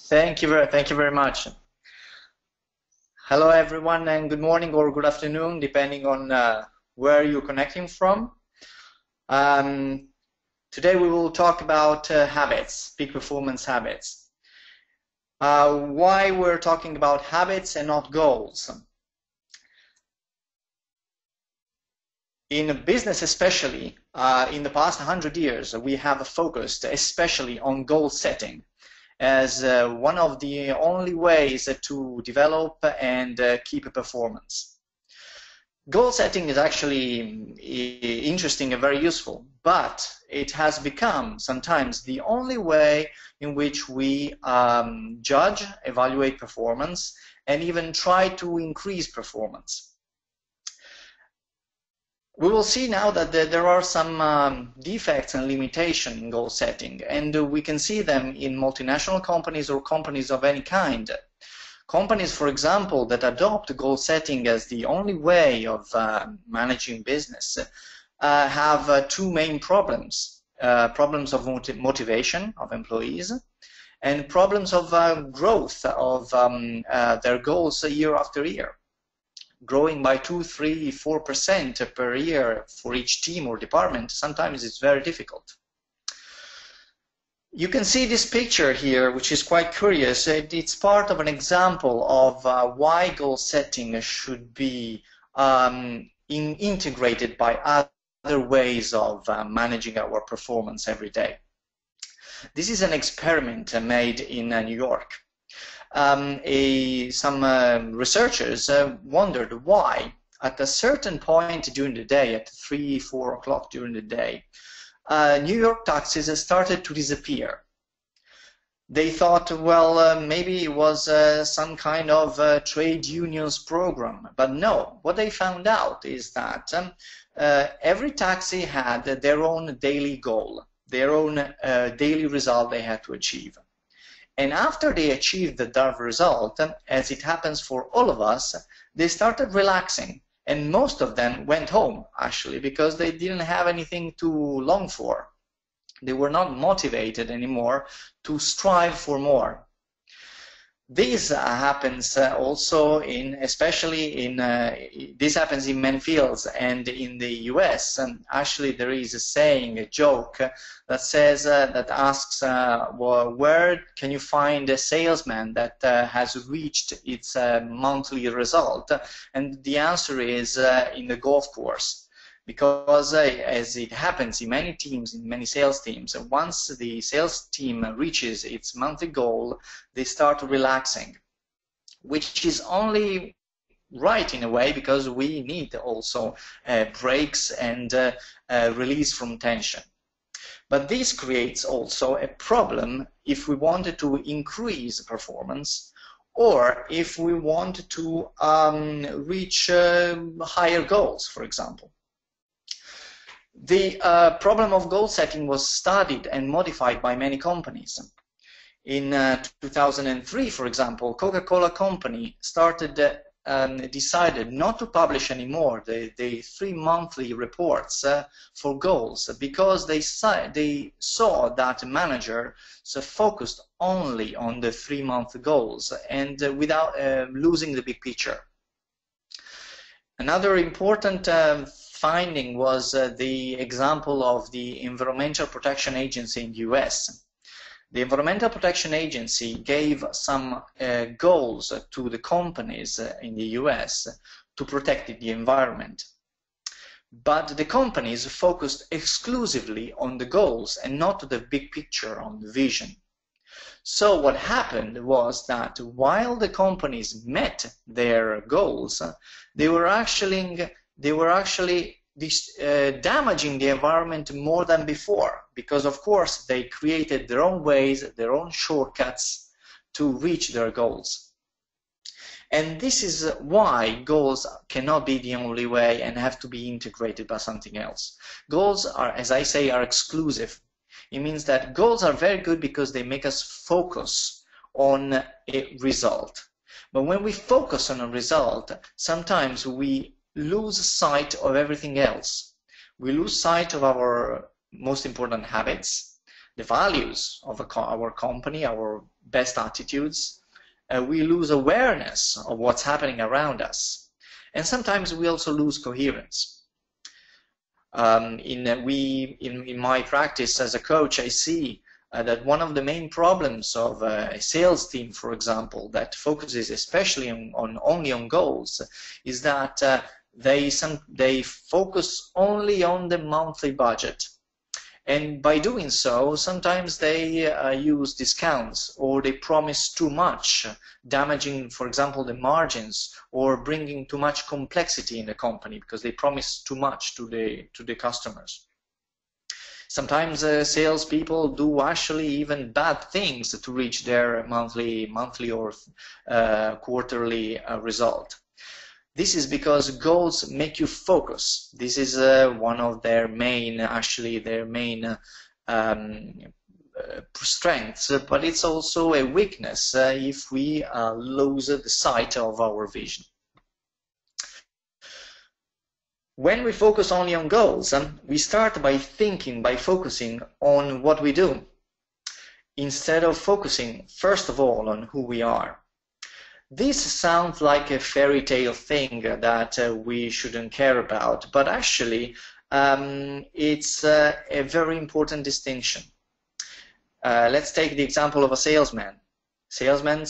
Thank you very much. Hello, everyone, and good morning or good afternoon, depending on where you're connecting from. Today we will talk about habits, peak performance habits. Why we're talking about habits and not goals? In business especially, in the past 100 years, we have focused especially on goal setting as one of the only ways to develop and keep a performance. Goal setting is actually interesting and very useful, but it has become sometimes the only way in which we judge, evaluate performance, and even try to increase performance. We will see now that there are some defects and limitations in goal setting, and we can see them in multinational companies or companies of any kind. Companies, for example, that adopt goal setting as the only way of managing business have two main problems. Problems of motivation of employees and problems of growth of their goals year after year. Growing by 2, 3, 4% per year for each team or department, sometimes it's very difficult. You can see this picture here, which is quite curious. It's part of an example of why goal setting should be integrated by other ways of managing our performance every day. This is an experiment made in New York. Some researchers wondered why at a certain point during the day, at 3, 4 o'clock during the day, New York taxis started to disappear. They thought, well, maybe it was some kind of trade unions program, but no. What they found out is that every taxi had their own daily goal, their own daily result they had to achieve. And after they achieved that result, as it happens for all of us, they started relaxing. And most of them went home, actually, because they didn't have anything to long for. They were not motivated anymore to strive for more. This happens also this happens in many fields, and in the US. And actually, there is a saying, a joke that says that asks, well, where can you find a salesman that has reached its monthly result? And the answer is in the golf course. Because as it happens in many teams, in many sales teams, once the sales team reaches its monthly goal, they start relaxing, which is only right in a way, because we need also breaks and release from tension. But this creates also a problem if we wanted to increase performance, or if we want to reach higher goals, for example. The problem of goal setting was studied and modified by many companies. In 2003, for example, Coca-Cola company decided not to publish anymore the 3 monthly reports for goals, because they saw that managers focused only on the 3-month goals and without losing the big picture. Another important finding was the example of the Environmental Protection Agency in the US. The Environmental Protection Agency gave some goals to the companies in the US to protect the environment. But the companies focused exclusively on the goals and not the big picture, on the vision. So what happened was that while the companies met their goals, they were actually damaging the environment more than before, because of course they created their own ways, their own shortcuts to reach their goals. And this is why goals cannot be the only way and have to be integrated by something else. Goals are, as I say, are exclusive. It means that goals are very good because they make us focus on a result. But when we focus on a result, sometimes we lose sight of everything else. We lose sight of our most important habits, the values of our company, our best attitudes. We lose awareness of what's happening around us. And sometimes we also lose coherence. In my practice as a coach, I see that one of the main problems of a sales team, for example, that focuses especially only on goals, is that they focus only on the monthly budget. And by doing so, sometimes they use discounts, or they promise too much, damaging, for example, the margins, or bringing too much complexity in the company because they promise too much to the customers. Sometimes salespeople do actually even bad things to reach their monthly or quarterly result. This is because goals make you focus. This is one of their main, strengths, but it's also a weakness if we lose the sight of our vision. When we focus only on goals, we start by focusing on what we do, instead of focusing, first of all, on who we are. This sounds like a fairy tale thing that we shouldn't care about, but actually it's a very important distinction. Let's take the example of a salesman. Salesman,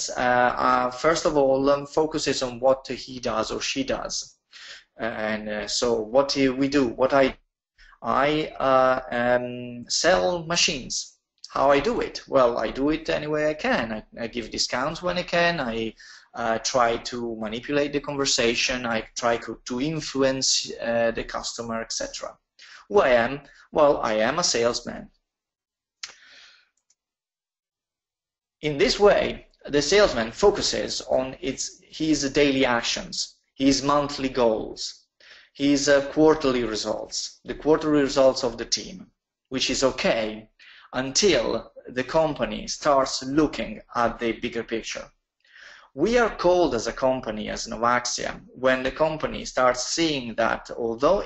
first of all, focuses on what he does or she does. So what we do, I sell machines. How I do it? Well, I do it any way I can. I give discounts when I can. I try to manipulate the conversation. I try to influence the customer, etc. Who I am? Well, I am a salesman. In this way, the salesman focuses on his daily actions, his monthly goals, his quarterly results, the quarterly results of the team, which is okay until the company starts looking at the bigger picture. We are called as a company, as Novaxia, when the company starts seeing that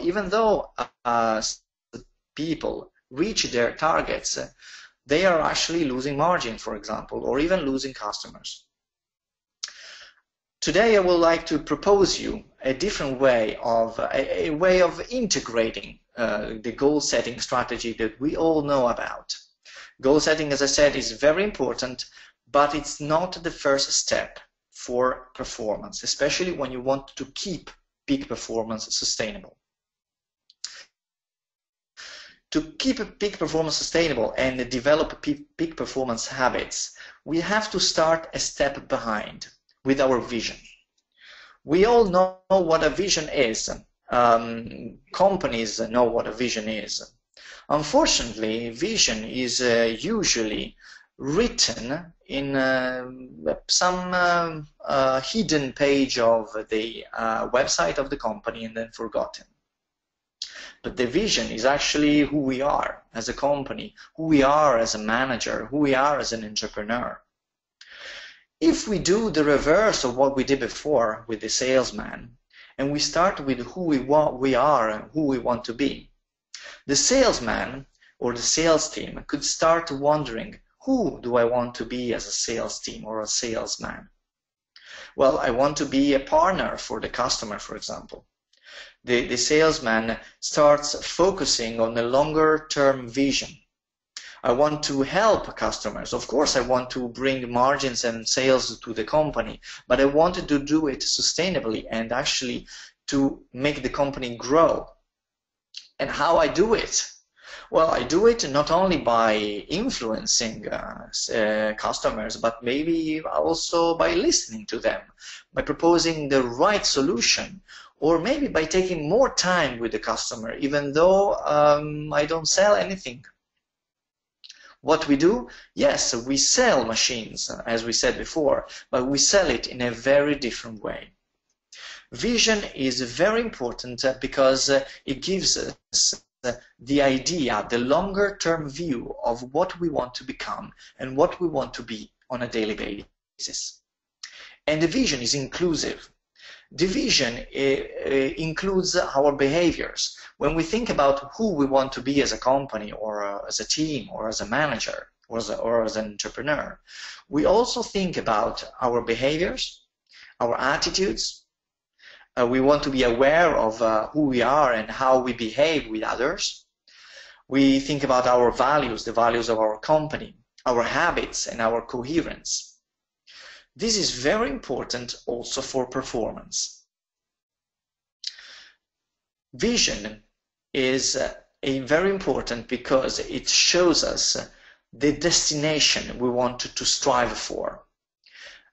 even though people reach their targets, they are actually losing margin, for example, or even losing customers. Today I would like to propose you a different way of integrating the goal setting strategy that we all know about. Goal setting, as I said, is very important, but it's not the first step for performance, especially when you want to keep peak performance sustainable. To keep peak performance sustainable and develop peak performance habits, we have to start a step behind with our vision. We all know what a vision is. Companies know what a vision is. Unfortunately, vision is usually written in some hidden page of the website of the company and then forgotten. But the vision is actually who we are as a company, who we are as a manager, who we are as an entrepreneur. If we do the reverse of what we did before with the salesman, and we start with who we are and who we want to be, the salesman or the sales team could start wondering, who do I want to be as a sales team or a salesman? Well, I want to be a partner for the customer, for example. The salesman starts focusing on a longer-term vision. I want to help customers. Of course, I want to bring margins and sales to the company, but I wanted to do it sustainably and actually to make the company grow. And how I do it? Well, I do it not only by influencing customers, but maybe also by listening to them, by proposing the right solution, or maybe by taking more time with the customer, even though I don't sell anything. What we do? Yes, we sell machines, as we said before, but we sell it in a very different way. Vision is very important because it gives us the idea, the longer-term view of what we want to become and what we want to be on a daily basis. And the vision is inclusive. The vision includes our behaviors. When we think about who we want to be as a company or as a team or as a manager or as an entrepreneur, we also think about our behaviors, our attitudes. We want to be aware of who we are and how we behave with others. We think about our values, the values of our company, our habits, and our coherence. This is very important also for performance. Vision is very important because it shows us the destination we want to strive for.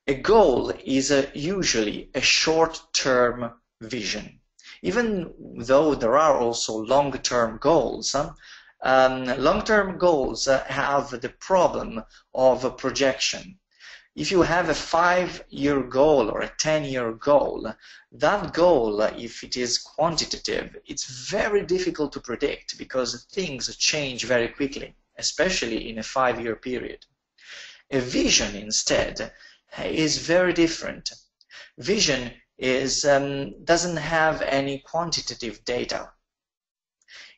A goal is usually a short-term vision. Even though there are also long-term goals, long-term goals have the problem of projection. If you have a 5-year goal or a 10-year goal, that goal, if it is quantitative, it's very difficult to predict because things change very quickly, especially in a 5-year period. A vision, instead, is very different. Vision doesn't have any quantitative data.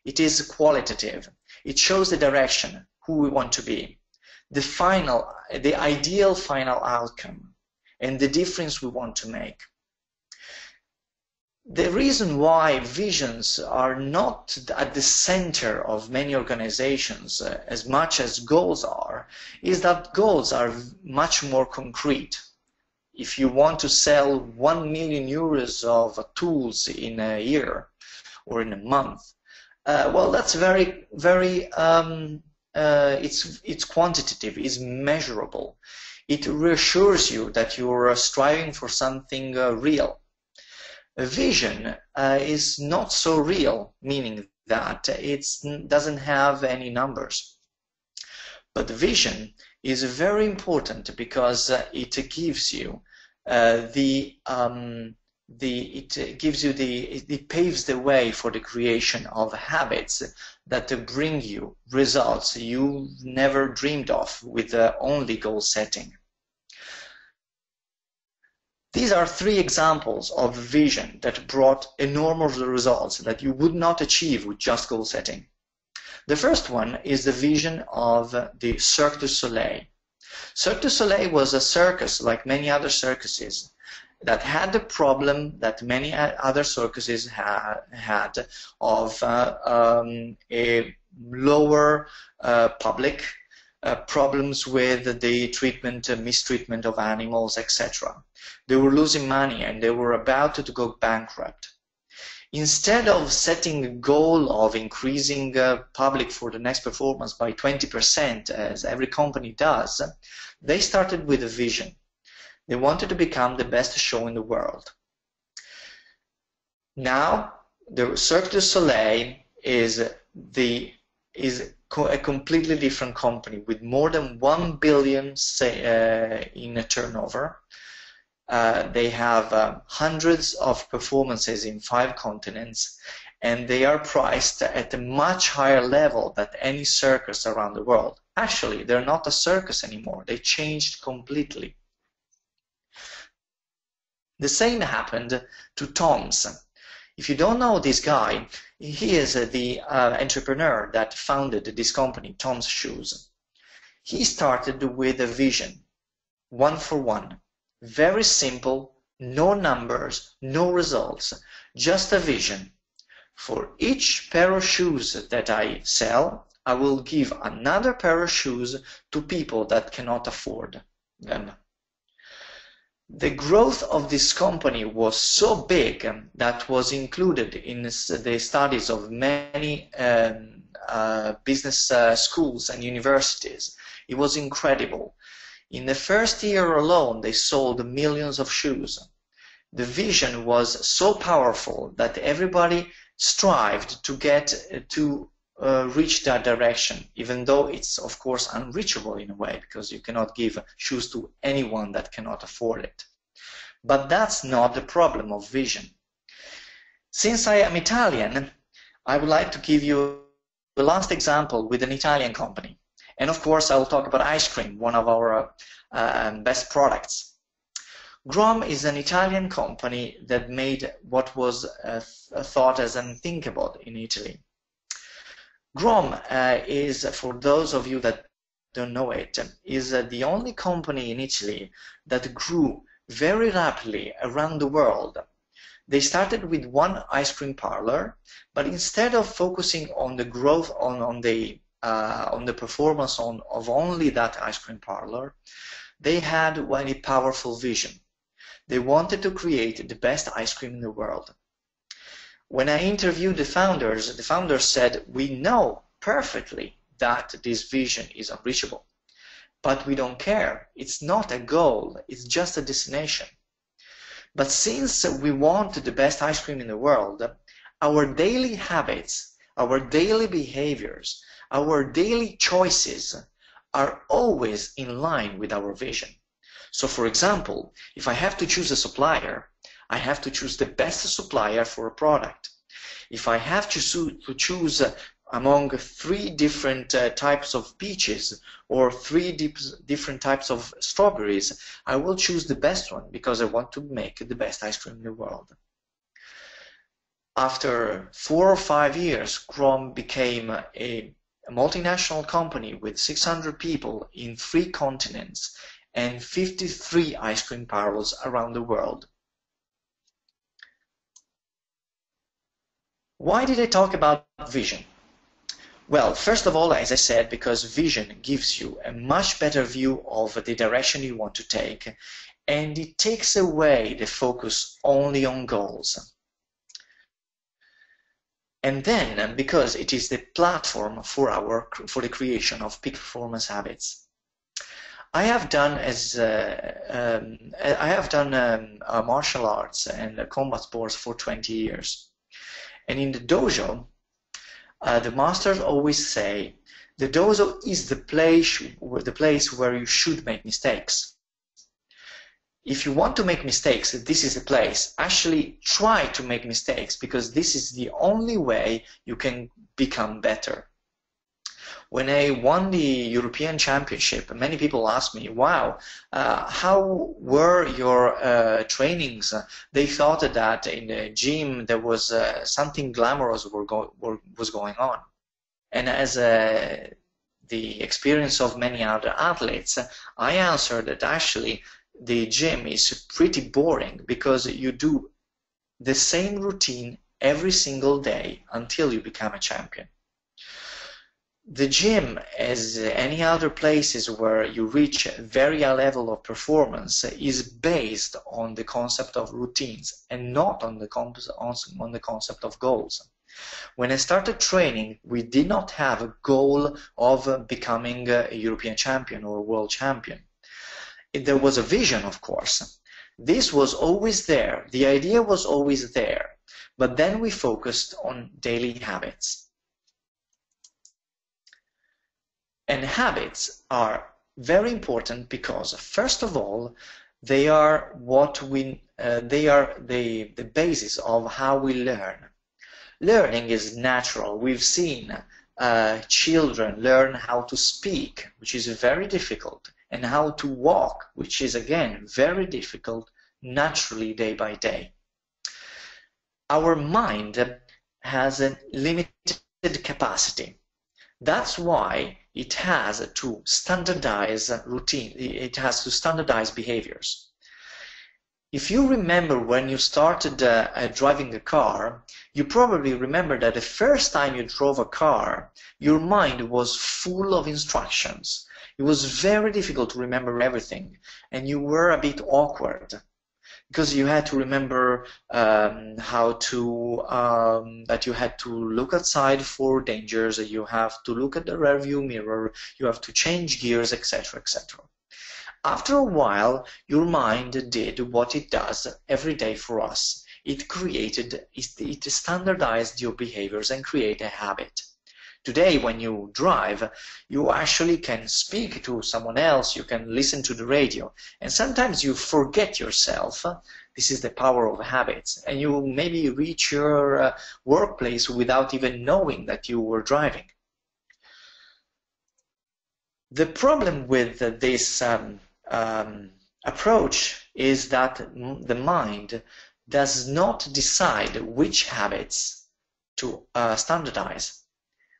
It is qualitative. It shows the direction, who we want to be, the ideal final outcome, and the difference we want to make. The reason why visions are not at the center of many organizations as much as goals are is that goals are much more concrete. If you want to sell 1 million euros of tools in a year or in a month, well, that's very, very, it's quantitative, it's measurable. It reassures you that you're striving for something real. A vision is not so real, meaning that it doesn't have any numbers. But the vision is very important because it gives you it paves the way for the creation of habits that bring you results you never dreamed of with only goal setting. These are 3 examples of vision that brought enormous results that you would not achieve with just goal setting. The first one is the vision of the Cirque du Soleil. Cirque du Soleil was a circus like many other circuses that had the problem that many other circuses had of a lower public, problems with the mistreatment of animals, etc. They were losing money and they were about to go bankrupt. Instead of setting a goal of increasing public for the next performance by 20%, as every company does, they started with a vision. They wanted to become the best show in the world. Now, the Cirque du Soleil is a completely different company with more than 1 billion in a turnover. They have hundreds of performances in 5 continents, and they are priced at a much higher level than any circus around the world. Actually, they're not a circus anymore. They changed completely. The same happened to Tom's. If you don't know this guy, he is the entrepreneur that founded this company, Tom's Shoes. He started with a vision, 1 for 1. Very simple, no numbers, no results, just a vision. For each pair of shoes that I sell, I will give another pair of shoes to people that cannot afford them. The growth of this company was so big that was included in the studies of many business schools and universities. It was incredible. In the first year alone, they sold millions of shoes. The vision was so powerful that everybody strived to get to reach that direction, even though it's of course unreachable in a way, because you cannot give shoes to anyone that cannot afford it. But that's not the problem of vision. Since I am Italian, I would like to give you the last example with an Italian company. And of course, I will talk about ice cream, one of our best products. Grom is an Italian company that made what was thought as unthinkable in Italy. Grom is, for those of you that don't know it, is the only company in Italy that grew very rapidly around the world. They started with one ice cream parlor, but instead of focusing on the growth on the performance of only that ice cream parlor, they had a very powerful vision. They wanted to create the best ice cream in the world. When I interviewed the founders said, we know perfectly that this vision is unreachable, but we don't care. It's not a goal, it's just a destination. But since we want the best ice cream in the world, our daily habits, our daily behaviors, our daily choices are always in line with our vision. So for example, if I have to choose a supplier, I have to choose the best supplier for a product. If I have to choose among 3 different types of peaches or 3 different types of strawberries, I will choose the best one because I want to make the best ice cream in the world. After 4 or 5 years, Grom became a multinational company with 600 people in 3 continents and 53 ice cream parlors around the world. Why did I talk about vision? Well, first of all, as I said, because vision gives you a much better view of the direction you want to take, and it takes away the focus only on goals. And then, because it is the platform for the creation of peak performance habits. I have done martial arts and combat sports for 20 years. And in the dojo, the masters always say, the dojo is the place where you should make mistakes. If you want to make mistakes, this is the place. Actually, try to make mistakes, because this is the only way you can become better. When I won the European Championship, many people asked me, wow, how were your trainings? They thought that in the gym there was something glamorous was going on. And as the experience of many other athletes, I answered that actually the gym is pretty boring because you do the same routine every single day until you become a champion. The gym, as any other places where you reach a very high level of performance, is based on the concept of routines and not on the concept of goals. When I started training, we did not have a goal of becoming a European champion or a world champion. There was a vision, of course. This was always there. The idea was always there. But then we focused on daily habits. And habits are very important because, first of all, they are the basis of how we learn. Learning is natural. We've seen children learn how to speak, which is very difficult, and how to walk, which is again very difficult, naturally day by day. Our mind has a limited capacity. That's why it has to standardize routine, it has to standardize behaviors. If you remember when you started driving a car, you probably remember that the first time you drove a car, your mind was full of instructions. It was very difficult to remember everything, and you were a bit awkward because you had to remember that you had to look outside for dangers, you have to look at the rearview mirror, you have to change gears, etc., etc. After a while, your mind did what it does every day for us. It standardized your behaviors and created a habit. Today, when you drive, you actually can speak to someone else, you can listen to the radio, and sometimes you forget yourself. This is the power of habits, and you maybe reach your workplace without even knowing that you were driving. The problem with this approach is that the mind does not decide which habits to standardize,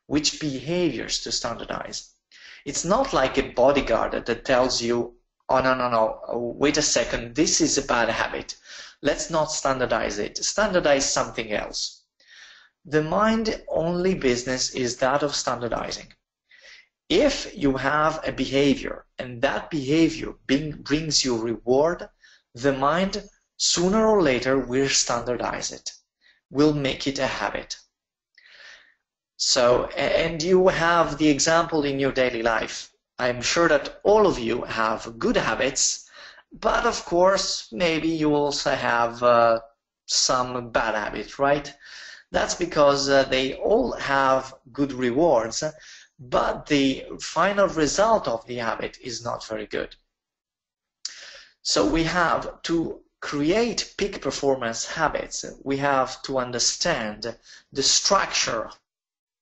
which behaviors to standardize. It's not like a bodyguard that tells you, oh, no, wait a second, this is a bad habit. Let's not standardize it. Standardize something else. The mind only business is that of standardizing. If you have a behavior and that behavior brings you reward, the mind sooner or later will standardize it, will make it a habit. So, and you have the example in your daily life. I'm sure that all of you have good habits, but of course, maybe you also have some bad habits, right? That's because they all have good rewards, but the final result of the habit is not very good. So we have to create peak performance habits. We have to understand the structure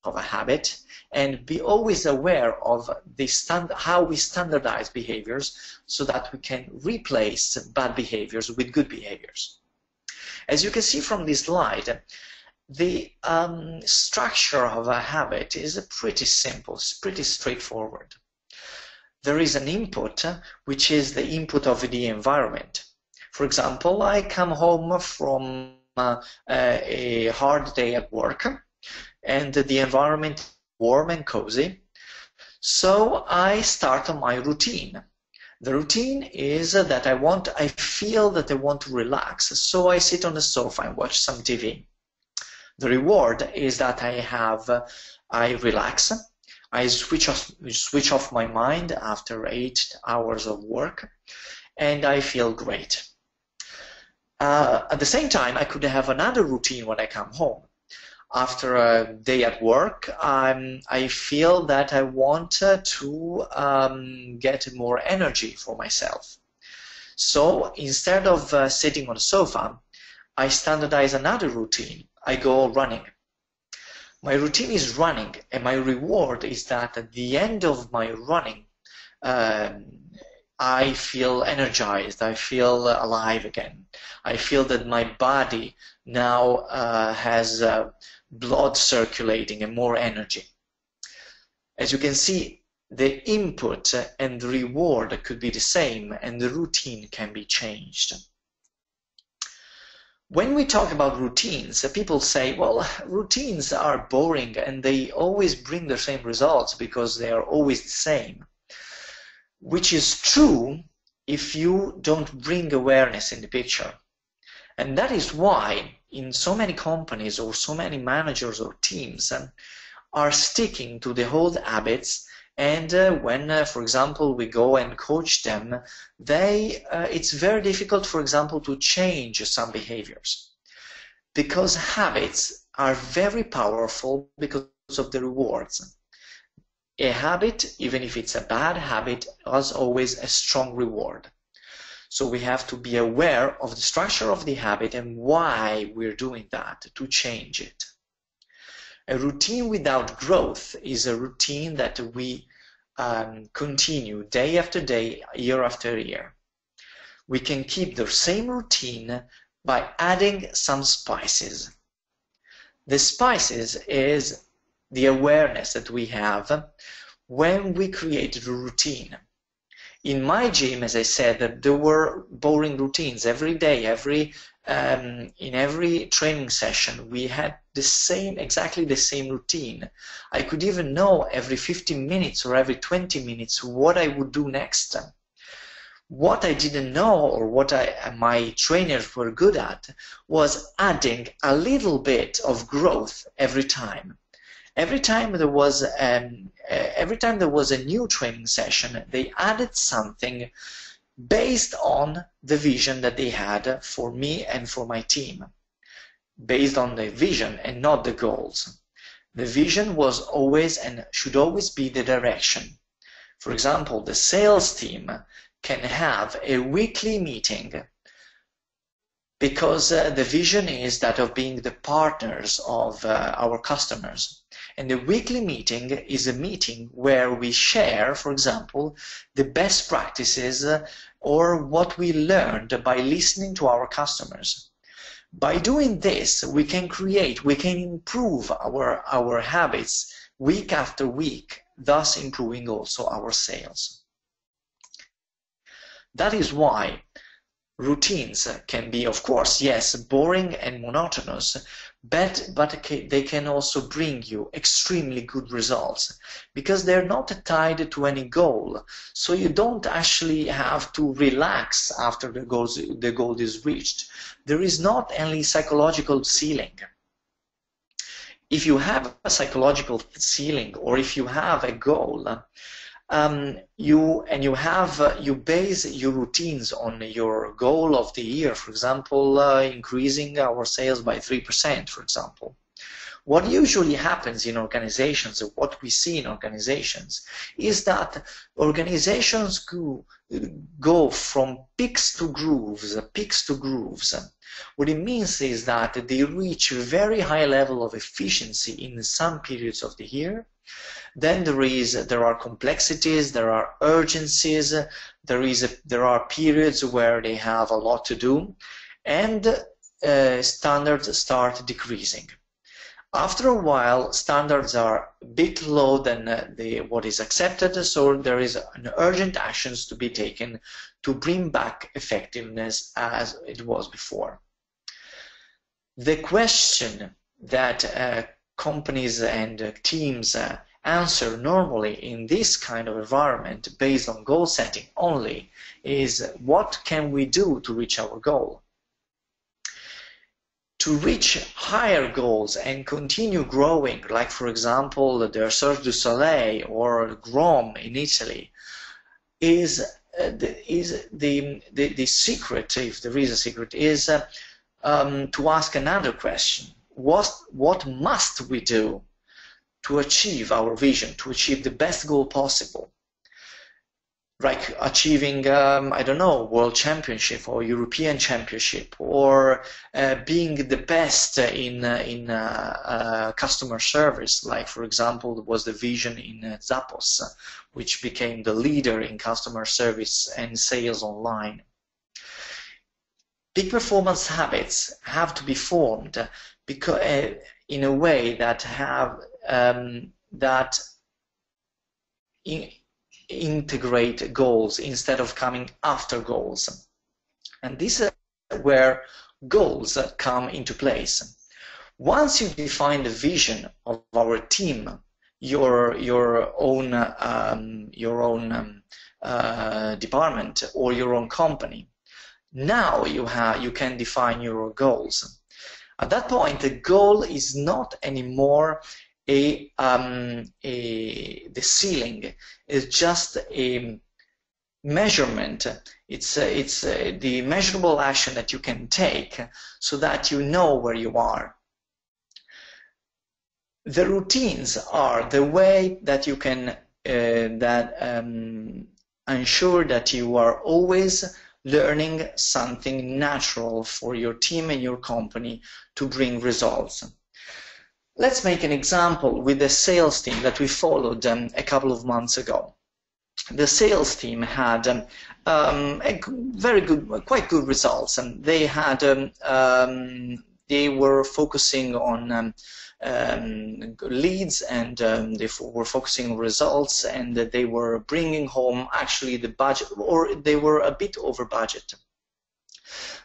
of a habit and be always aware of how we standardize behaviors so that we can replace bad behaviors with good behaviors. As you can see from this slide, the structure of a habit is pretty simple, it's pretty straightforward. There is an input, which is the input of the environment. For example, I come home from a hard day at work, and the environment is warm and cozy, so I start on my routine. The routine is that I feel that I want to relax, so I sit on the sofa and watch some TV. The reward is that I relax, I switch off my mind after 8 hours of work, and I feel great. At the same time, I could have another routine when I come home. After a day at work, I feel that I want to get more energy for myself. So instead of sitting on the sofa, I standardize another routine. I go running. My routine is running, and my reward is that at the end of my running, I feel energized, I feel alive again. I feel that my body now has blood circulating and more energy. As you can see, the input and the reward could be the same, and the routine can be changed. When we talk about routines, people say, well, routines are boring and they always bring the same results because they are always the same. Which is true if you don't bring awareness in the picture. And that is why in so many companies or so many managers or teams are sticking to the old habits, and when, for example, we go and coach them, it's very difficult, for example, to change some behaviors. Because habits are very powerful because of the rewards. A habit, even if it's a bad habit, has always a strong reward. So we have to be aware of the structure of the habit and why we're doing that, to change it. A routine without growth is a routine that we continue day after day, year after year. We can keep the same routine by adding some spices. The spices is the awareness that we have when we created a routine. In my gym, as I said, there were boring routines every day. In every training session, we had exactly the same routine. I could even know every 15 minutes or every 20 minutes what I would do next. What I didn't know, or what my trainers were good at, was adding a little bit of growth every time. Every time there was a new training session, they added something based on the vision that they had for me and for my team. Based on the vision and not the goals. The vision was always and should always be the direction. For example, the sales team can have a weekly meeting because the vision is that of being the partners of our customers. And the weekly meeting is a meeting where we share, for example, the best practices or what we learned by listening to our customers. By doing this, we can improve our habits week after week, thus improving also our sales. That is why routines can be, of course, yes, boring and monotonous, but they can also bring you extremely good results because they're not tied to any goal. So you don't actually have to relax after the goal is reached. There is not any psychological ceiling. If you have a psychological ceiling, or if you have a goal, you base your routines on your goal of the year, for example, increasing our sales by 3%, for example. What usually happens in organizations, or what we see in organizations, is that organizations go from peaks to grooves. What it means is that they reach a very high level of efficiency in some periods of the year. Then there are complexities, there are urgencies, there are periods where they have a lot to do, and standards start decreasing. After a while, standards are a bit low than what is accepted, so there is an urgent actions to be taken to bring back effectiveness as it was before. The question that companies and teams answer normally in this kind of environment based on goal setting only is, what can we do to reach our goal? To reach higher goals and continue growing, like for example the Cirque du Soleil or Rome in Italy, is the secret, if there is a secret, is to ask another question. What must we do to achieve our vision, to achieve the best goal possible? Like achieving, I don't know, World Championship or European Championship, or being the best in customer service, like for example was the vision in Zappos, which became the leader in customer service and sales online. Peak performance habits have to be formed because, in a way that integrate goals instead of coming after goals. And this is where goals come into place. Once you define the vision of our team, your own department or your own company, now you can define your goals. At that point, the goal is not anymore the ceiling. It's just a measurement. It's the measurable action that you can take so that you know where you are. The routines are the way that you can ensure that you are always learning something natural for your team and your company to bring results. Let's make an example with the sales team that we followed a couple of months ago. The sales team had quite good results, and they had they were focusing on leads, and they were focusing on results, and they were bringing home actually the budget, or they were a bit over budget.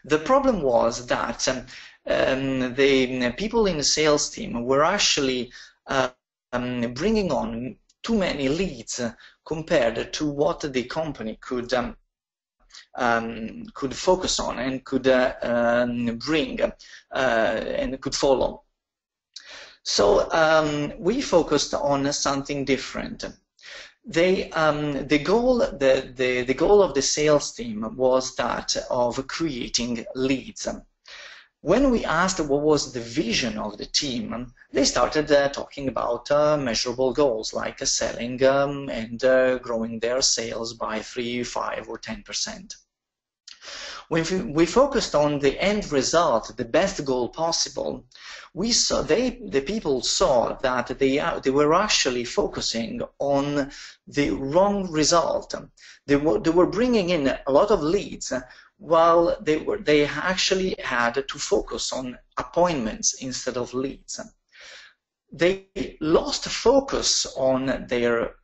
The problem was that the people in the sales team were actually bringing on too many leads compared to what the company could focus on and could bring and could follow. So we focused on something different. The goal of the sales team was that of creating leads. When we asked what was the vision of the team, they started talking about measurable goals like selling and growing their sales by 3, 5, or 10%. When we focused on the end result, the best goal possible, we saw the people saw that they were actually focusing on the wrong result. They were bringing in a lot of leads, while they actually had to focus on appointments instead of leads. They lost focus on their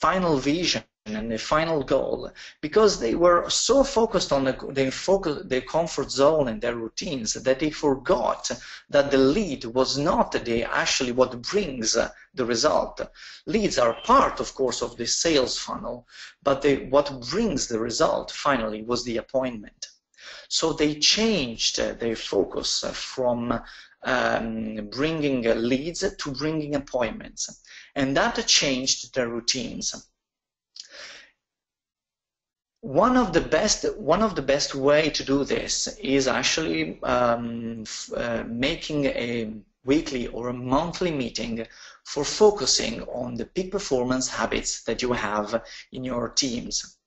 final vision and the final goal because they were so focused on their comfort zone and their routines that they forgot that the lead was not actually what brings the result. Leads are part, of course, of the sales funnel, but what brings the result finally was the appointment. So they changed their focus from bringing leads to bringing appointments, and that changed their routines. One of the best way to do this is actually making a weekly or a monthly meeting for focusing on the peak performance habits that you have in your teams.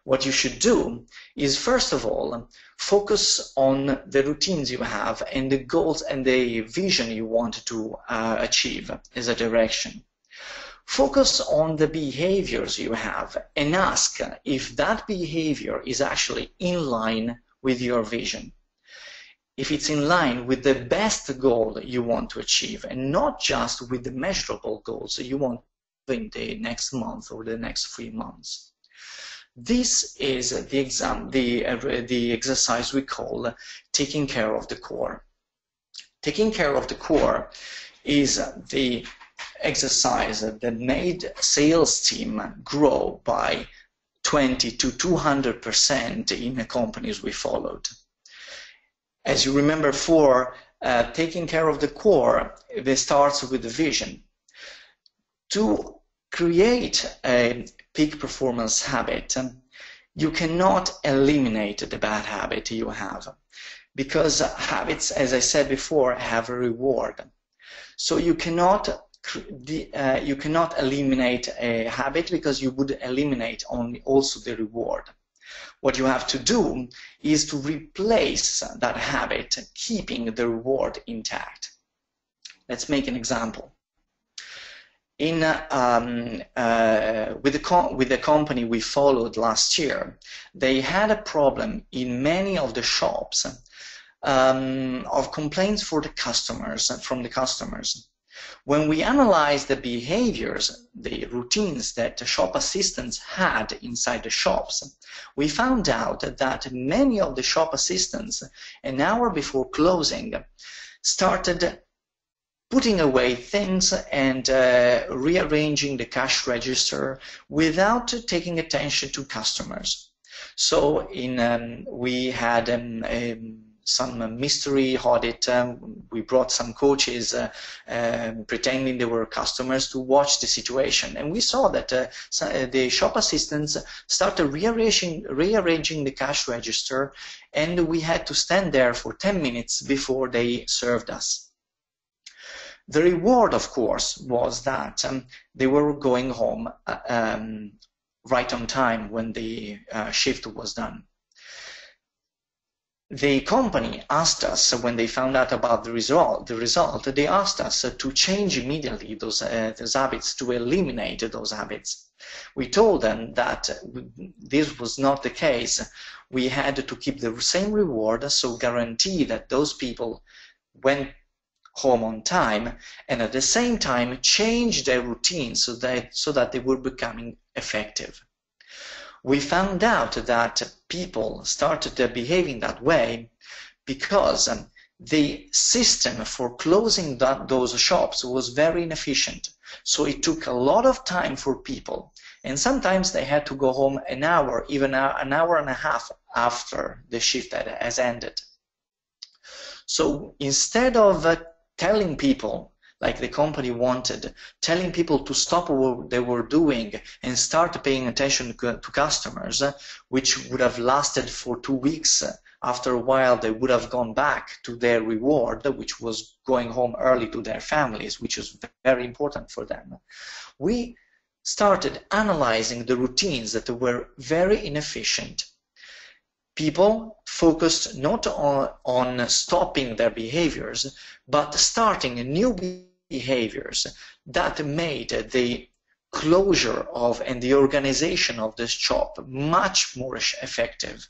What you should do is, first of all, focus on the routines you have and the goals and the vision you want to achieve as a direction. Focus on the behaviors you have and ask if that behavior is actually in line with your vision. If it's in line with the best goal you want to achieve and not just with the measurable goals you want in the next month or the next 3 months. This is the exercise we call taking care of the core. Taking care of the core is the exercise that made sales team grow by 20 to 200% in the companies we followed. As you remember, for taking care of the core, it starts with the vision. To create a peak performance habit, you cannot eliminate the bad habit you have, because habits, as I said before, have a reward. So you cannot eliminate a habit because you would eliminate also the reward. What you have to do is to replace that habit, keeping the reward intact. Let's make an example. With the company we followed last year, they had a problem in many of the shops of complaints from the customers. When we analyzed the behaviors, the routines that the shop assistants had inside the shops, we found out that many of the shop assistants, an hour before closing, started putting away things and rearranging the cash register without taking attention to customers. So we had some mystery audit. We brought some coaches pretending they were customers to watch the situation, and we saw that the shop assistants started rearranging the cash register, and we had to stand there for 10 minutes before they served us. The reward, of course, was that they were going home right on time when the shift was done. The company asked us, when they found out about the result, they asked us to change immediately those habits, to eliminate those habits. We told them that this was not the case. We had to keep the same reward, so guarantee that those people went home on time, and at the same time change their routine so that they were becoming effective. We found out that people started behaving that way because the system for closing those shops was very inefficient. So it took a lot of time for people, and sometimes they had to go home an hour, even an hour and a half after the shift has ended. So instead of telling people, like the company wanted, telling people to stop what they were doing and start paying attention to customers, which would have lasted for 2 weeks. After a while, they would have gone back to their reward, which was going home early to their families, which was very important for them. We started analyzing the routines that were very inefficient. People focused not on stopping their behaviors, but starting new behaviors that made the closure of and the organization of this shop much more effective.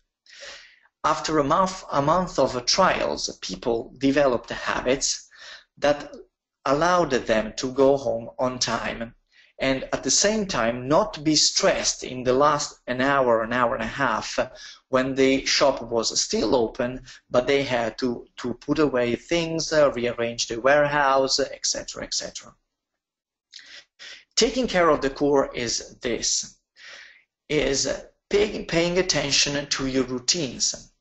After a month of trials, people developed habits that allowed them to go home on time, and at the same time not be stressed in the last an hour and a half when the shop was still open, but they had to put away things, rearrange the warehouse, etc., etc. Taking care of the core is this, is paying attention to your routines,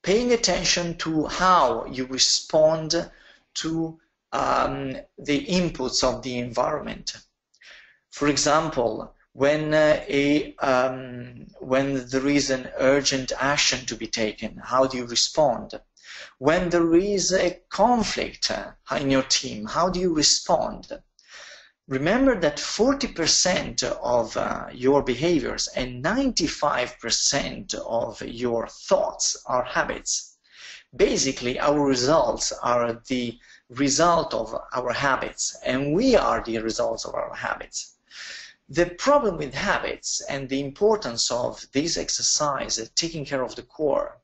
paying attention to how you respond to the inputs of the environment. For example, when there is an urgent action to be taken, how do you respond? When there is a conflict in your team, how do you respond? Remember that 40% of your behaviors and 95% of your thoughts are habits. Basically, our results are the result of our habits, and we are the results of our habits. The problem with habits and the importance of this exercise, taking care of the core,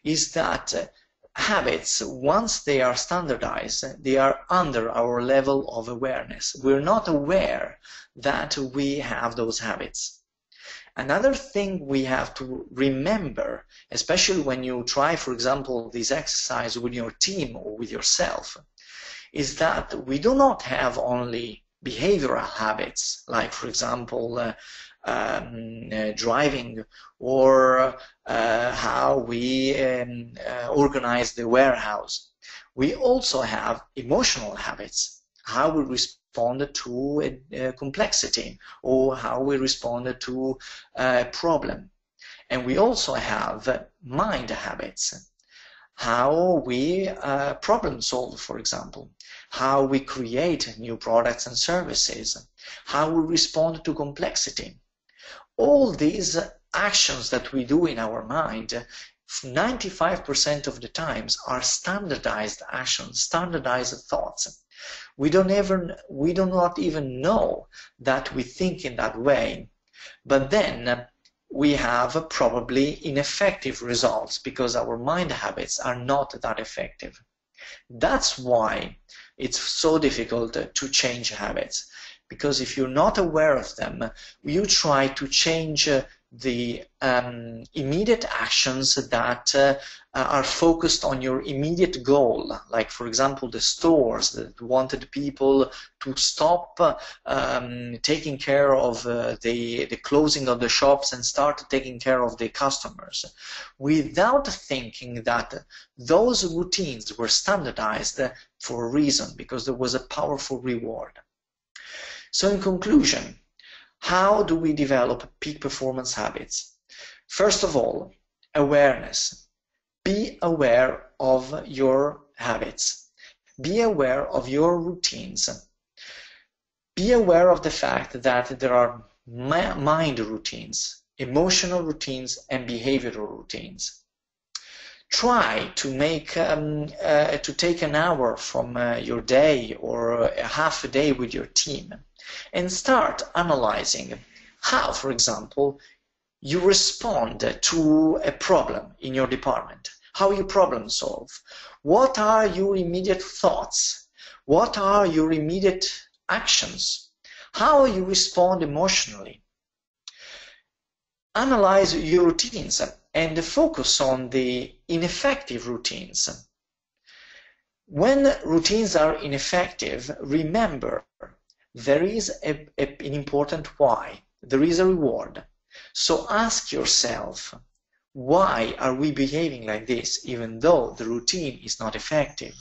is that habits, once they are standardized, they are under our level of awareness. We're not aware that we have those habits. Another thing we have to remember, especially when you try, for example, this exercise with your team or with yourself, is that we do not have only behavioral habits, like, for example, driving, or how we organize the warehouse. We also have emotional habits, how we respond to complexity, or how we respond to a problem. And we also have mind habits, how we problem solve, for example, how we create new products and services, how we respond to complexity. All these actions that we do in our mind, 95% of the times, are standardized actions, standardized thoughts. We do not even know that we think in that way, but then we have probably ineffective results because our mind habits are not that effective. That's why it's so difficult to change habits, because if you're not aware of them, you try to change the immediate actions that are focused on your immediate goal, like, for example, the stores that wanted people to stop taking care of the closing of the shops and start taking care of the customers, without thinking that those routines were standardized for a reason, because there was a powerful reward. So in conclusion, how do we develop peak performance habits? First of all, awareness. Be aware of your habits. Be aware of your routines. Be aware of the fact that there are mind routines, emotional routines, and behavioral routines. Try to make to take an hour from your day or a half a day with your team and start analyzing how, for example, you respond to a problem in your department, how you problem solve, what are your immediate thoughts, what are your immediate actions, how you respond emotionally. Analyze your routines and focus on the ineffective routines. When routines are ineffective, remember there is an important why. There is a reward. So ask yourself, why are we behaving like this even though the routine is not effective?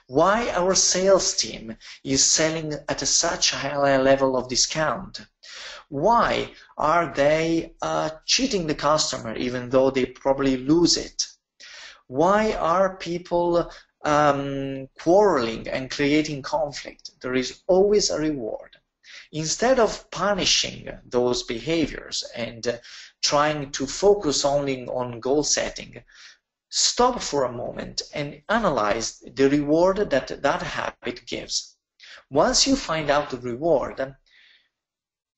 Why our sales team is selling at such a high level of discount? Why are they cheating the customer even though they probably lose it? Why are people quarreling and creating conflict? There is always a reward. Instead of punishing those behaviors and trying to focus only on goal setting, stop for a moment and analyze the reward that that habit gives. Once you find out the reward,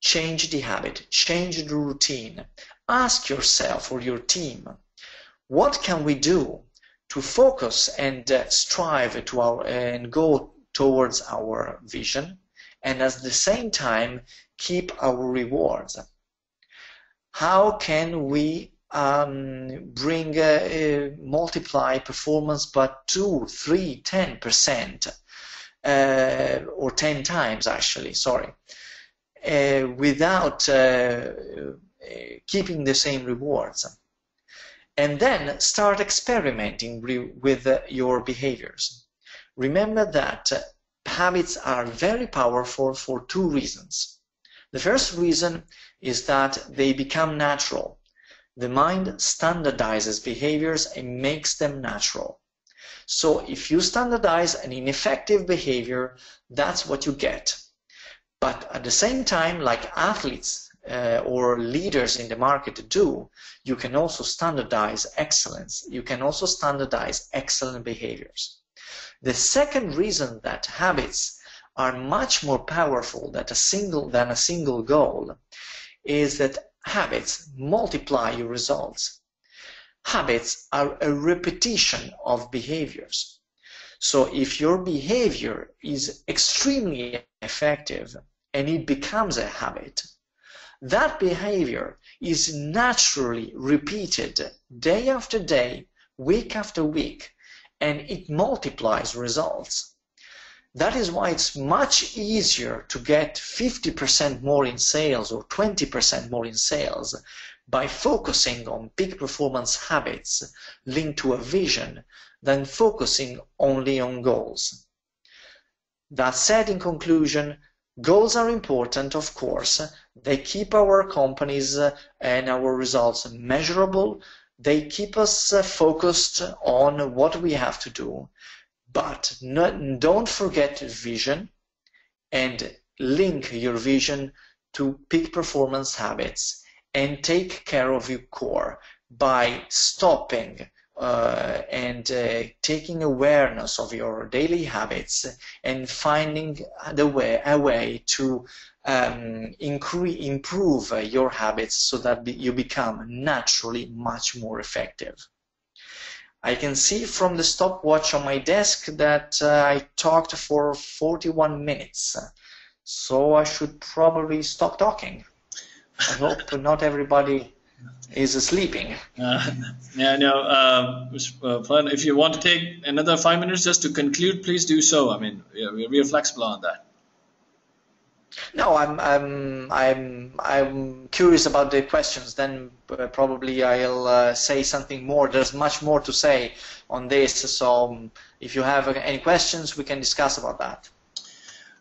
change the habit, change the routine. Ask yourself or your team, what can we do to focus and strive to and go towards our vision, and at the same time keep our rewards? How can we multiply performance by 2, 3, 10%, or 10 times actually, sorry, without keeping the same rewards? And then start experimenting with your behaviors. Remember that habits are very powerful for 2 reasons. The first reason is that they become natural. The mind standardizes behaviors and makes them natural. So if you standardize an ineffective behavior, that's what you get. But at the same time, like athletes or leaders in the market do, you can also standardize excellence. You can also standardize excellent behaviors. The second reason that habits are much more powerful than a single goal is that habits multiply your results. Habits are a repetition of behaviors. So if your behavior is extremely effective and it becomes a habit, that behavior is naturally repeated day after day, week after week, and it multiplies results. That is why it's much easier to get 50% more in sales or 20% more in sales by focusing on peak performance habits linked to a vision than focusing only on goals. That said, in conclusion, goals are important, of course. They keep our companies and our results measurable. They keep us focused on what we have to do. But don't forget vision and link your vision to peak performance habits, and take care of your core by stopping and taking awareness of your daily habits and finding a way to improve your habits so that you become naturally much more effective. I can see from the stopwatch on my desk that I talked for 41 minutes, so I should probably stop talking. I hope not everybody is sleeping. Yeah, no, if you want to take another 5 minutes just to conclude, please do so. I mean, we are flexible on that. No, I'm curious about the questions. Then probably I'll say something more. There's much more to say on this. So if you have any questions, we can discuss about that.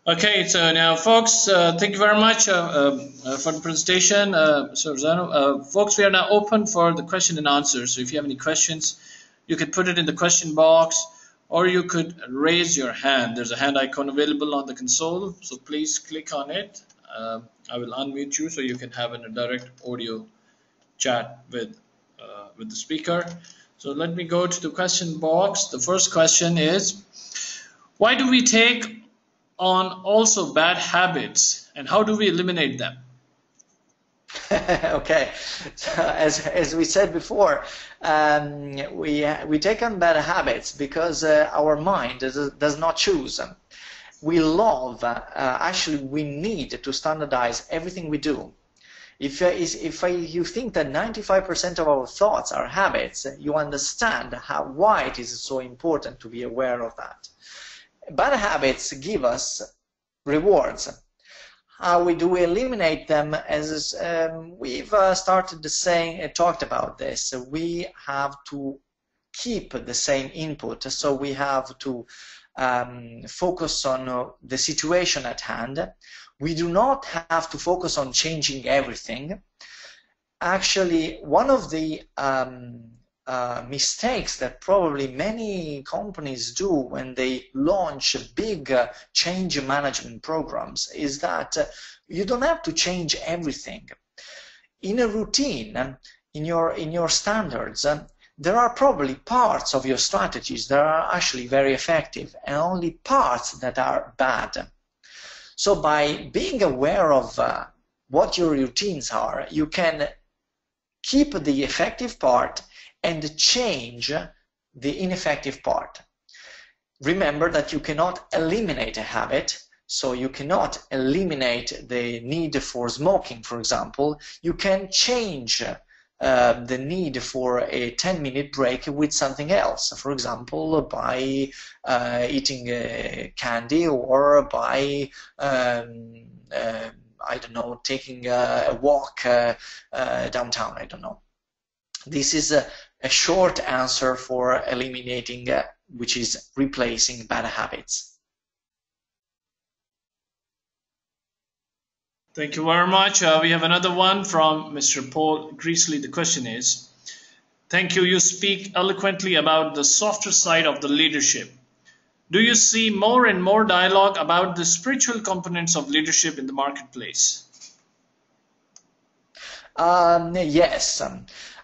Okay, so now, folks, thank you very much for the presentation, Sir Zano. Folks, we are now open for the question and answer. So if you have any questions, you could put it in the question box, or you could raise your hand. There's a hand icon available on the console, so please click on it. I will unmute you so you can have a direct audio chat with the speaker. So let me go to the question box. The first question is, why do we take on also bad habits, and how do we eliminate them? Okay, so as we said before, we take on bad habits because our mind does not choose. We love, actually we need to standardize everything we do. If you think that 95% of our thoughts are habits, you understand why it is so important to be aware of that. Bad habits give us rewards. How do we eliminate them? As we've talked about this, we have to keep the same input. So we have to focus on the situation at hand. We do not have to focus on changing everything. Actually, one of the mistakes that probably many companies do when they launch big change management programs is that you don't have to change everything. In a routine, in your standards, there are probably parts of your strategies that are actually very effective and only parts that are bad. So by being aware of what your routines are, you can keep the effective part and change the ineffective part. Remember that you cannot eliminate a habit, so you cannot eliminate the need for smoking, for example. You can change the need for a 10-minute break with something else, for example, by eating candy or by I don't know, taking a walk downtown, I don't know. This is a short answer for eliminating, which is replacing bad habits. Thank you very much. We have another one from Mr. Paul Greasley. The question is, thank you. You speak eloquently about the softer side of the leadership. Do you see more and more dialogue about the spiritual components of leadership in the marketplace? Yes.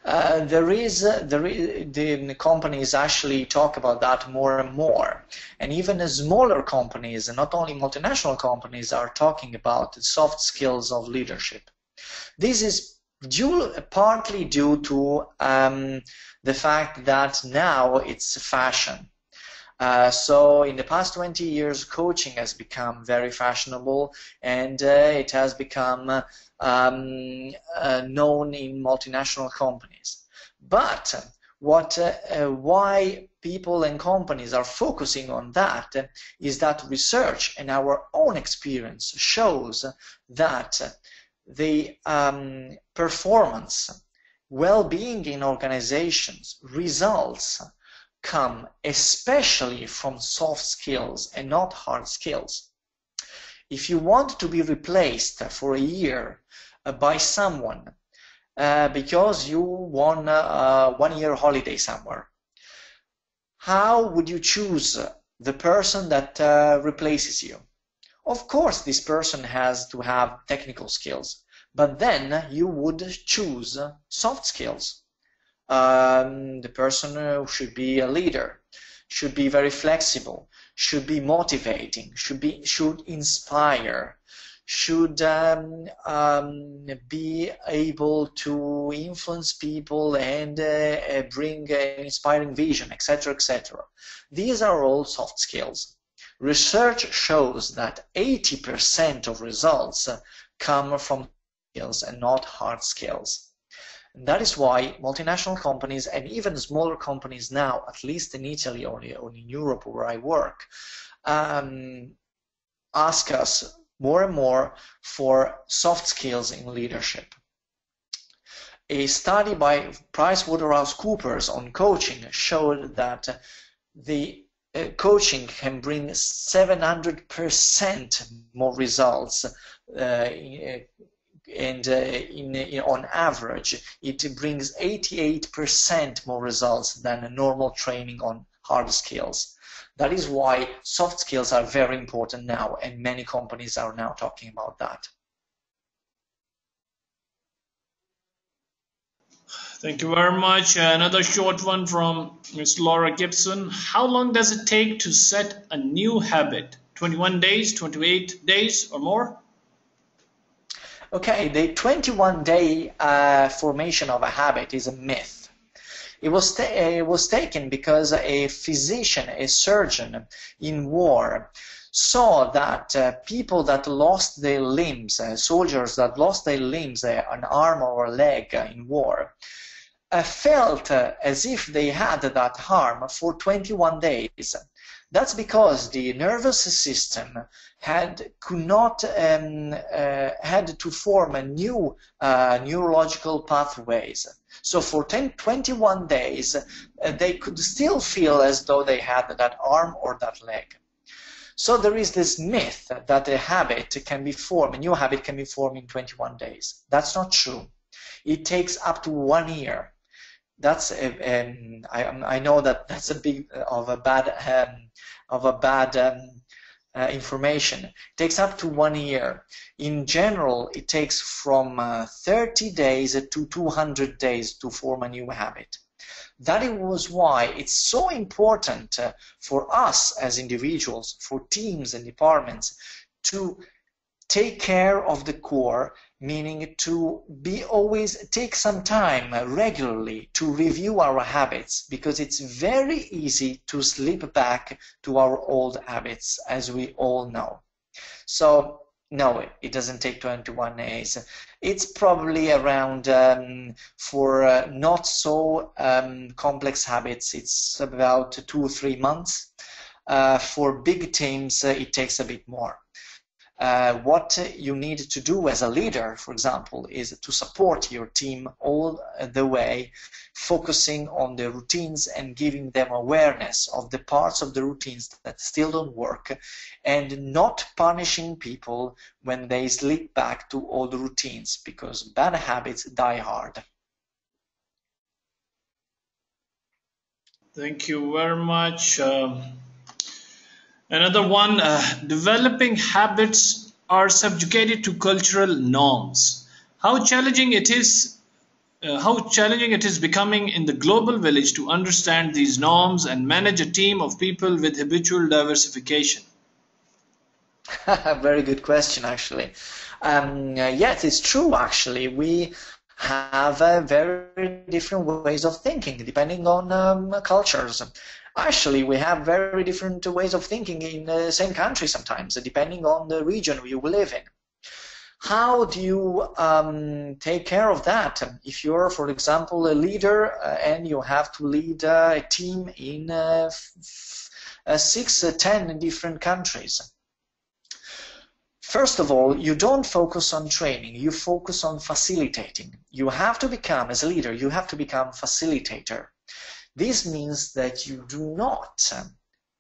The companies actually talk about that more and more, and even smaller companies, and not only multinational companies, are talking about the soft skills of leadership. This is partly due to the fact that now it's fashion. So in the past 20 years, coaching has become very fashionable, and it has become known in multinational companies. But why people and companies are focusing on that is that research and our own experience shows that the performance, well-being in organizations, results come especially from soft skills and not hard skills. If you want to be replaced for a year by someone because you won a one-year holiday somewhere, how would you choose the person that replaces you? Of course, this person has to have technical skills, but then you would choose soft skills. The person should be a leader, should be very flexible, should be motivating, should inspire, should be able to influence people and bring an inspiring vision, etc., etc. These are all soft skills. Research shows that 80% of results come from skills and not hard skills. And that is why multinational companies and even smaller companies now, at least in Italy or in Europe where I work, ask us more and more for soft skills in leadership. A study by PricewaterhouseCoopers on coaching showed that the coaching can bring 700% more results and on average it brings 88% more results than a normal training on hard skills. That is why soft skills are very important now, and many companies are now talking about that. Thank you very much. Another short one from Ms. Laura Gibson. How long does it take to set a new habit? 21 days, 28 days or more? Okay, the 21-day formation of a habit is a myth. It was taken because a physician, a surgeon in war, saw that people that lost their limbs, soldiers that lost their limbs, an arm or a leg in war, felt as if they had that harm for 21 days. That's because the nervous system had to form a new neurological pathways. So for 21 days, they could still feel as though they had that arm or that leg. So there is this myth that a habit can be formed, a new habit can be formed in 21 days. That's not true. It takes up to 1 year. that's I know that that's a big of a bad information. It takes up to 1 year. In general, it takes from 30 days to 200 days to form a new habit. That was why it's so important for us as individuals, for teams and departments, to take care of the core, meaning to be always take some time regularly to review our habits, because it's very easy to slip back to our old habits, as we all know. So no, it doesn't take 21 days. It's probably around, for not so complex habits, it's about 2 or 3 months. For big teams, it takes a bit more. What you need to do as a leader, for example, is to support your team all the way, focusing on the routines and giving them awareness of the parts of the routines that still don't work, and not punishing people when they slip back to old routines, because bad habits die hard. Thank you very much. Another one, developing habits are subjugated to cultural norms. How challenging it is becoming in the global village to understand these norms and manage a team of people with habitual diversification? Very good question, actually. Yes, it's true, actually. We have very different ways of thinking depending on cultures. Actually, we have very different ways of thinking in the same country sometimes, depending on the region you live in. How do you take care of that? If you're, for example, a leader and you have to lead a team in 6, 10 different countries. First of all, you don't focus on training, you focus on facilitating. You have to become, as a leader, you have to become facilitator. This means that you do not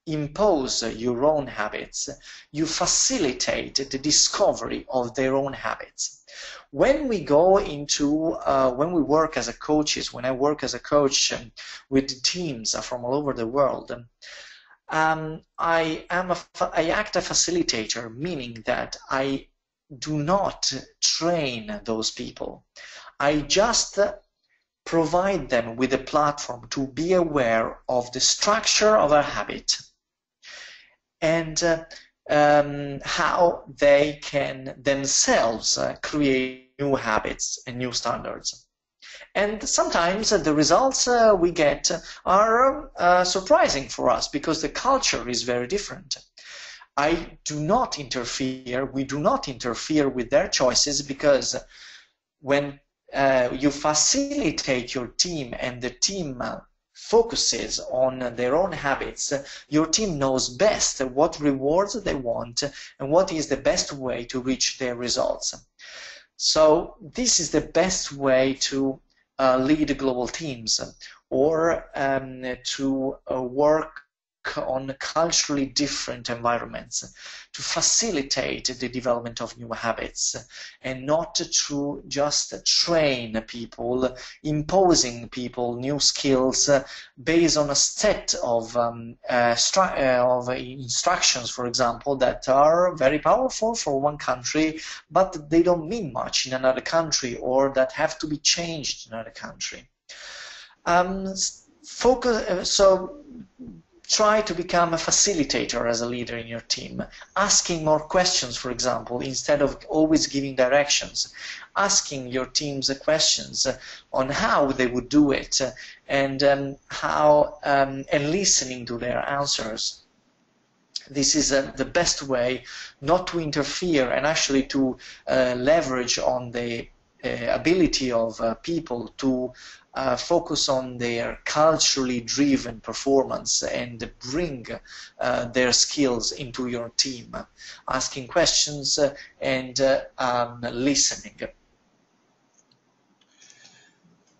impose your own habits, you facilitate the discovery of their own habits. When we go into, when we work as coaches, when I work as a coach with teams from all over the world, I act a facilitator, meaning that I do not train those people. I just provide them with a platform to be aware of the structure of a habit and how they can themselves create new habits and new standards. And sometimes the results we get are surprising for us, because the culture is very different. I do not interfere, we do not interfere with their choices, because when you facilitate your team and the team focuses on their own habits, your team knows best what rewards they want and what is the best way to reach their results. So this is the best way to lead global teams, or to work on culturally different environments, to facilitate the development of new habits, and not to just train people, imposing people new skills based on a set of instructions, for example, that are very powerful for one country, but they don't mean much in another country, or that have to be changed in another country. So try to become a facilitator as a leader in your team, asking more questions, for example, instead of always giving directions. Asking your teams questions on how they would do it, and and listening to their answers. This is the best way not to interfere, and actually to leverage on the ability of people to focus on their culturally driven performance and bring their skills into your team, asking questions and listening.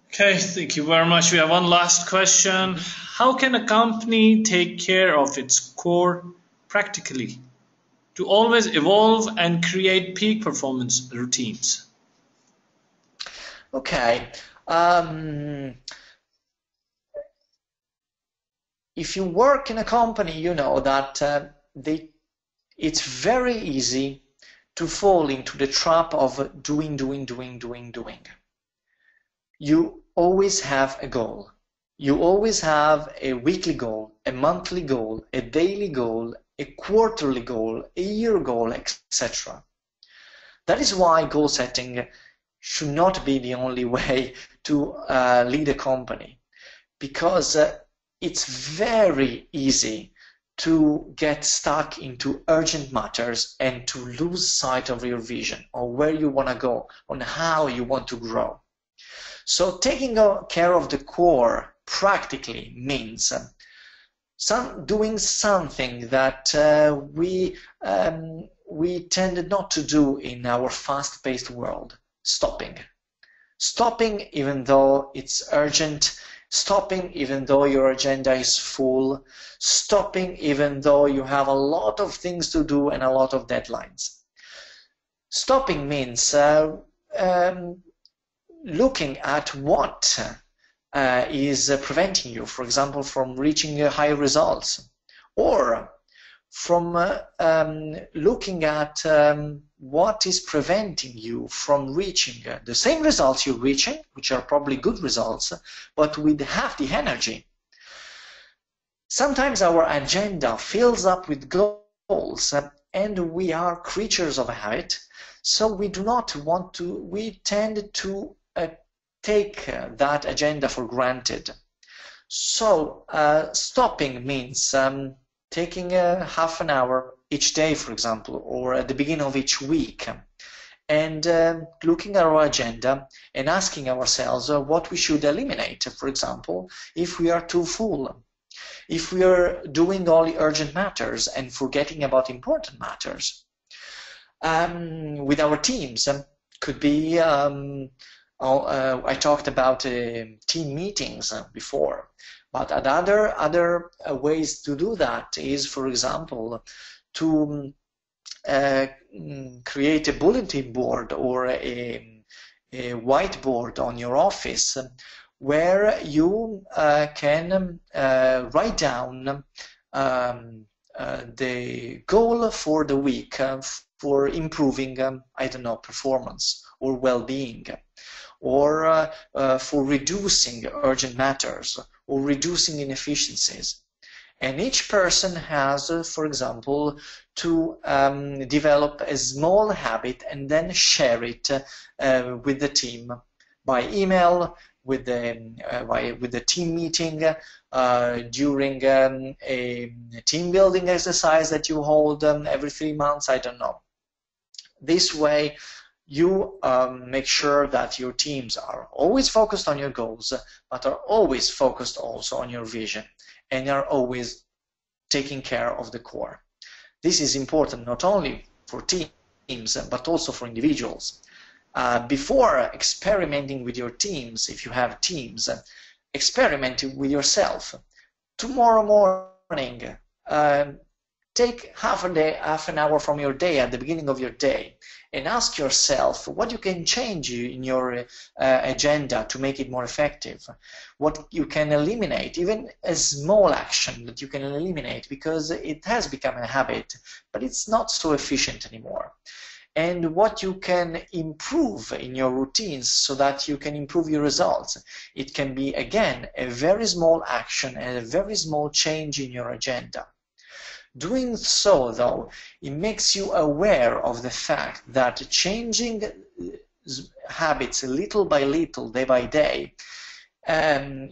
Okay, thank you very much. We have one last question. How can a company take care of its core practically to always evolve and create peak performance routines? Okay. if you work in a company, you know that it's very easy to fall into the trap of doing. You always have a goal. You always have a weekly goal, a monthly goal, a daily goal, a quarterly goal, a year goal, etc. That is why goal setting should not be the only way to lead a company, because it's very easy to get stuck into urgent matters and to lose sight of your vision, or where you want to go, on how you want to grow. So taking care of the core practically means doing something that we tended not to do in our fast-paced world. Stopping even though it's urgent, stopping even though your agenda is full, stopping even though you have a lot of things to do and a lot of deadlines. Stopping means looking at what is preventing you, for example, from reaching high results, or from looking at what is preventing you from reaching the same results you're reaching, which are probably good results, but with half the energy. Sometimes our agenda fills up with goals, and we are creatures of habit, so we do not want to, we tend to take that agenda for granted. So stopping means taking half an hour each day, for example, or at the beginning of each week, and looking at our agenda and asking ourselves what we should eliminate. For example, if we are too full, if we are doing only urgent matters and forgetting about important matters. With our teams, could be I talked about team meetings before, but other ways to do that is, for example, to create a bulletin board or a whiteboard on your office where you can write down the goal for the week for improving, I don't know, performance or well-being, or for reducing urgent matters or reducing inefficiencies. And each person has, for example, to develop a small habit and then share it with the team by email, with the team meeting, during a team building exercise that you hold every 3 months, I don't know. This way, you make sure that your teams are always focused on your goals, but are always focused also on your vision, and are always taking care of the core. This is important not only for teams, but also for individuals. Before experimenting with your teams, if you have teams, experiment with yourself. Tomorrow morning, take half an hour from your day at the beginning of your day and ask yourself what you can change in your agenda to make it more effective, what you can eliminate, even a small action that you can eliminate because it has become a habit, but it's not so efficient anymore. And what you can improve in your routines so that you can improve your results. It can be, again, a very small action and a very small change in your agenda. Doing so, though, it makes you aware of the fact that changing habits little by little, day by day,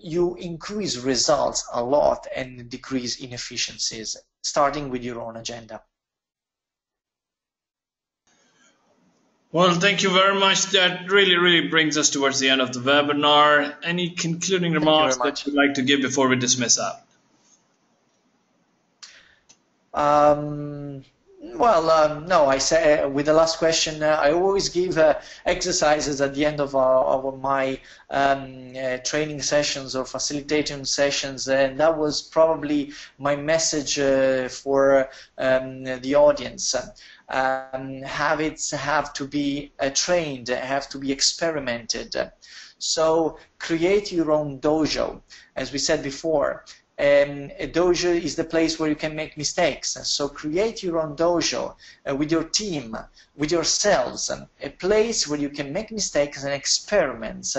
you increase results a lot and decrease inefficiencies, starting with your own agenda. Well, thank you very much. That really brings us towards the end of the webinar. Any concluding remarks that you'd like to give before we dismiss out? No, I say with the last question, I always give exercises at the end of my training sessions or facilitating sessions, and that was probably my message for the audience. Habits have to be trained, have to be experimented. So create your own dojo. As we said before, A dojo is the place where you can make mistakes. So create your own dojo with your team, with yourselves, a place where you can make mistakes and experiment,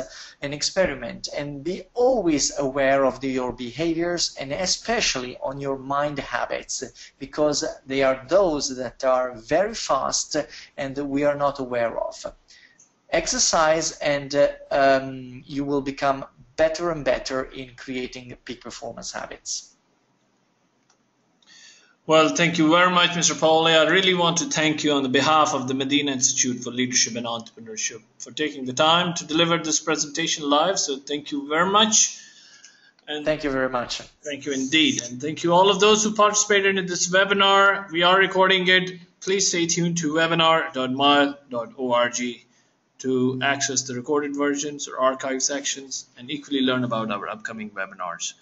and be always aware of your behaviors, and especially on your mind habits, because they are those that are very fast and we are not aware of. Exercise and you will become better and better in creating peak performance habits. Well, thank you very much, Mr. Paoli. I really want to thank you on the behalf of the Madinah Institute for Leadership and Entrepreneurship for taking the time to deliver this presentation live. So thank you very much. And thank you very much. Thank you indeed. And thank you all of those who participated in this webinar. We are recording it. Please stay tuned to webinar.mile.org to access the recorded versions or archive sections and equally learn about our upcoming webinars.